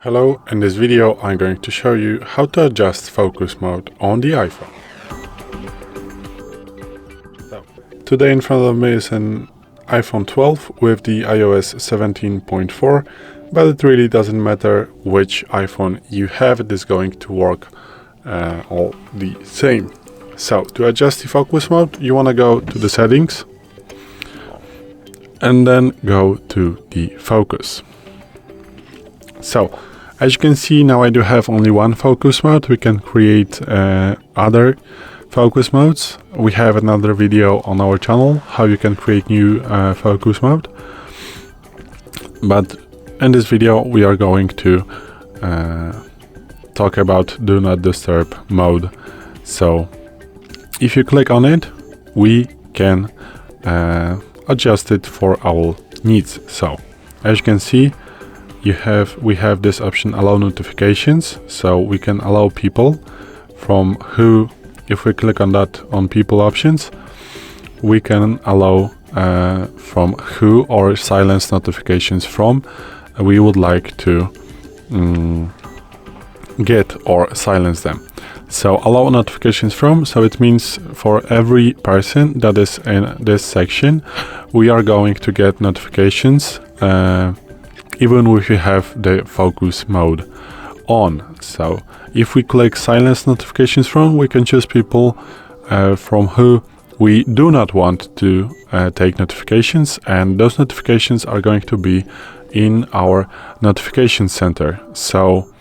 Hello, in this video I'm going to show you how to adjust focus mode on the iPhone. Today in front of me is an iPhone 12 with the iOS 17.4, but it really doesn't matter which iPhone you have, it is going to work all the same. So to adjust the focus mode, you want to go to the settings and then go to the focus. So, as you can see, now I do have only one focus mode. We can create other focus modes. We have another video on our channel how you can create new focus mode. But in this video we are going to talk about do not disturb mode. So if you click on it, we can adjust it for our needs. So as you can see, we have this option allow notifications, so we can allow people from who, if we click on that on people options, we can allow from who or silence notifications from we would like to get or silence them. So allow notifications from, so it means for every person that is in this section we are going to get notifications even if we have the focus mode on. So if we click silence notifications from, we can choose people from who we do not want to take notifications, and those notifications are going to be in our notification center. So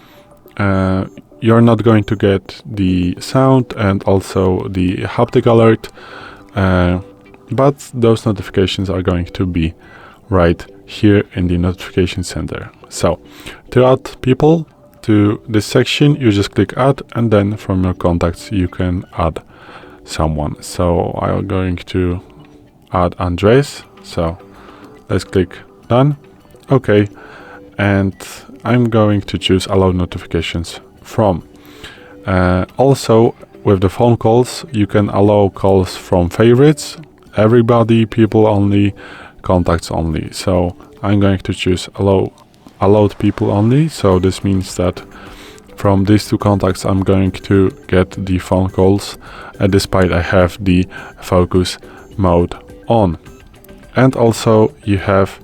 you're not going to get the sound and also the haptic alert, but those notifications are going to be right here in the notification center. So to add people to this section, you just click add, and then from your contacts you can add someone. So I'm going to add Andres, so let's click done. Okay, and I'm going to choose allow notifications from. Also with the phone calls you can allow calls from favorites, everybody, people only, contacts only. So I'm going to choose allowed people only. So this means that from these two contacts I'm going to get the phone calls despite I have the focus mode on. And also you have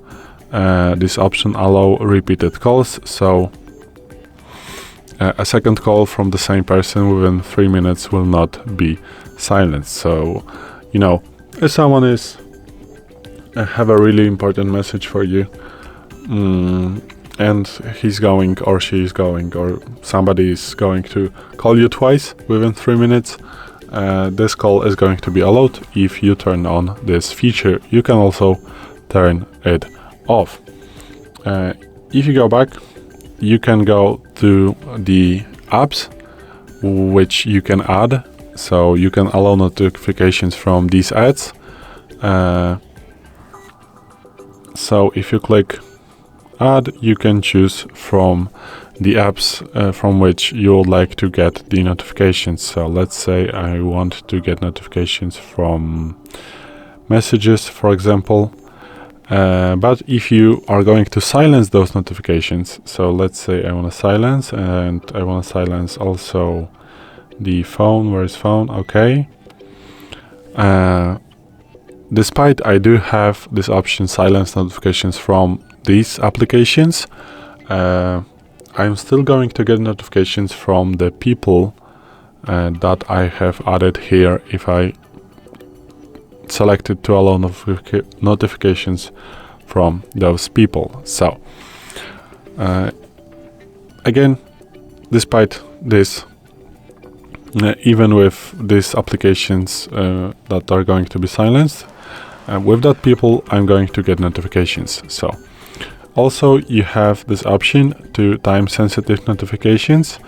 this option allow repeated calls. So a second call from the same person within 3 minutes will not be silenced. So, you know, if someone is have a really important message for you and he's going or she's going or somebody is going to call you twice within 3 minutes, this call is going to be allowed if you turn on this feature. You can also turn it off. If you go back, you can go to the apps which you can add, so you can allow notifications from these ads. So if you click add, you can choose from the apps from which you would like to get the notifications. So let's say I want to get notifications from messages, for example. But if you are going to silence those notifications, so let's say I want to silence, and I want to silence also the phone. Where is phone? Okay. Despite I do have this option silence notifications from these applications, I'm still going to get notifications from the people that I have added here if I selected to allow notifications from those people. So again, despite this, even with these applications that are going to be silenced, with that people I'm going to get notifications. So also you have this option to time sensitive notifications.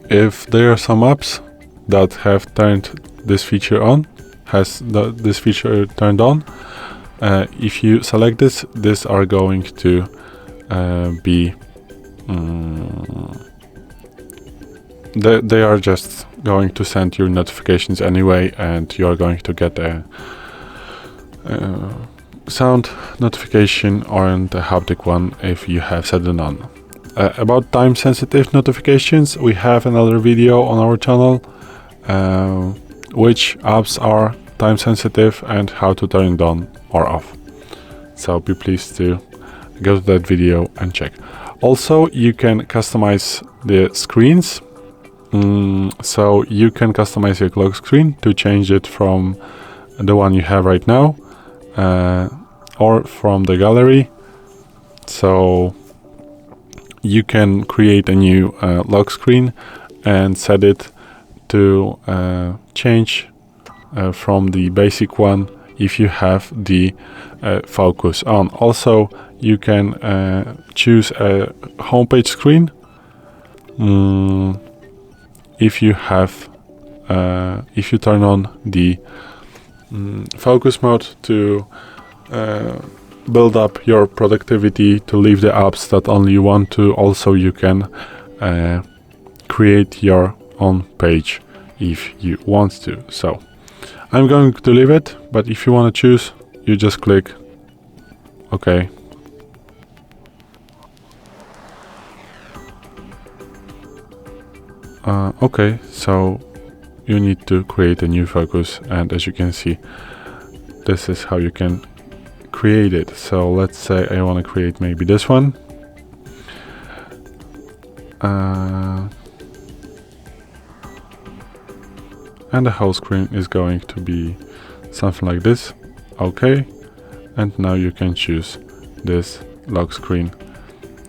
If there are some apps that have turned this feature on, this feature turned on, if you select this, these are going to be they are just going to send you notifications anyway, and you are going to get a sound notification and a haptic one if you have set it on. About time sensitive notifications, we have another video on our channel, which apps are time sensitive and how to turn it on or off. So be pleased to go to that video and check. Also, you can customize the screens. So you can customize your lock screen to change it from the one you have right now, or from the gallery. So you can create a new lock screen and set it to change from the basic one if you have the focus on. Also, you can choose a homepage screen if you have if you turn on the focus mode to build up your productivity, to leave the apps that only you want to. Also, you can create your own page if you want to. So I'm going to leave it, but if you want to choose, you just click OK. Okay, so you need to create a new focus, and as you can see, this is how you can create it. So let's say I want to create maybe this one. And the whole screen is going to be something like this. Okay, and now you can choose this lock screen,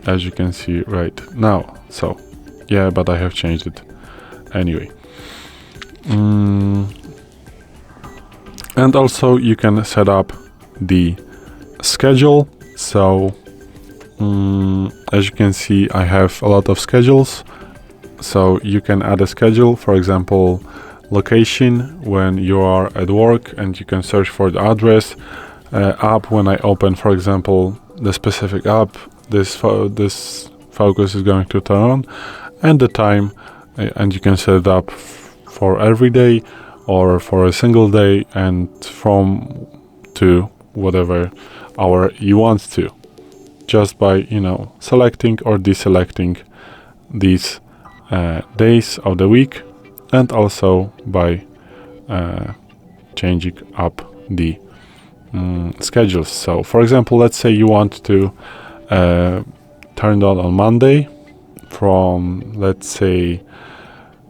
as you can see right now. So yeah, but I have changed it anyway. And also you can set up the schedule. So as you can see, I have a lot of schedules. So you can add a schedule, for example, location when you are at work, and you can search for the address. App, when I open, for example, the specific app, this focus is going to turn on, and the time, and you can set it up for every day or for a single day, and from to whatever hour you want to, just by selecting or deselecting these days of the week, and also by changing up the schedules. So for example, let's say you want to turn it on Monday from, let's say,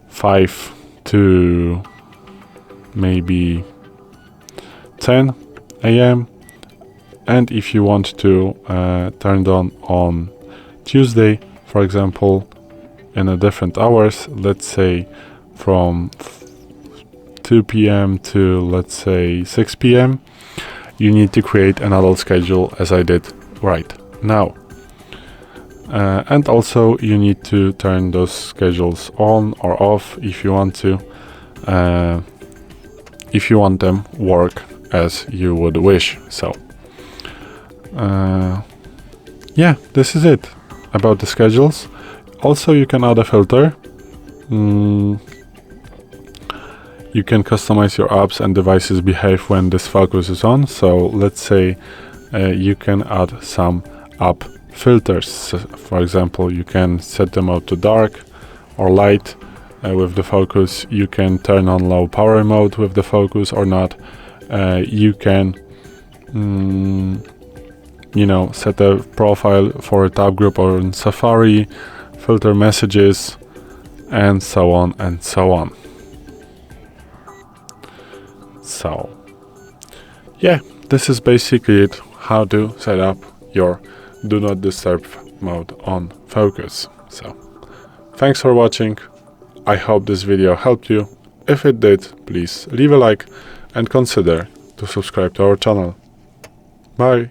5 to maybe 10 a.m. and if you want to turn it on Tuesday, for example, in a different hours, let's say from 2 p.m. to, let's say, 6 p.m., you need to create another schedule, as I did right now. And also you need to turn those schedules on or off if you want to, if you want them work as you would wish. So yeah, this is it about the schedules. Also, you can add a filter. You can customize your apps and devices behave when this focus is on. So let's say you can add some app filters. For example, you can set them out to dark or light with the focus. You can turn on low power mode with the focus or not. You can set a profile for a tab group or in Safari, filter messages, and so on and so on. So yeah, this is basically it, how to set up your do not disturb mode on focus. So thanks for watching. I hope this video helped you. If it did, please leave a like and consider to subscribe to our channel. Bye.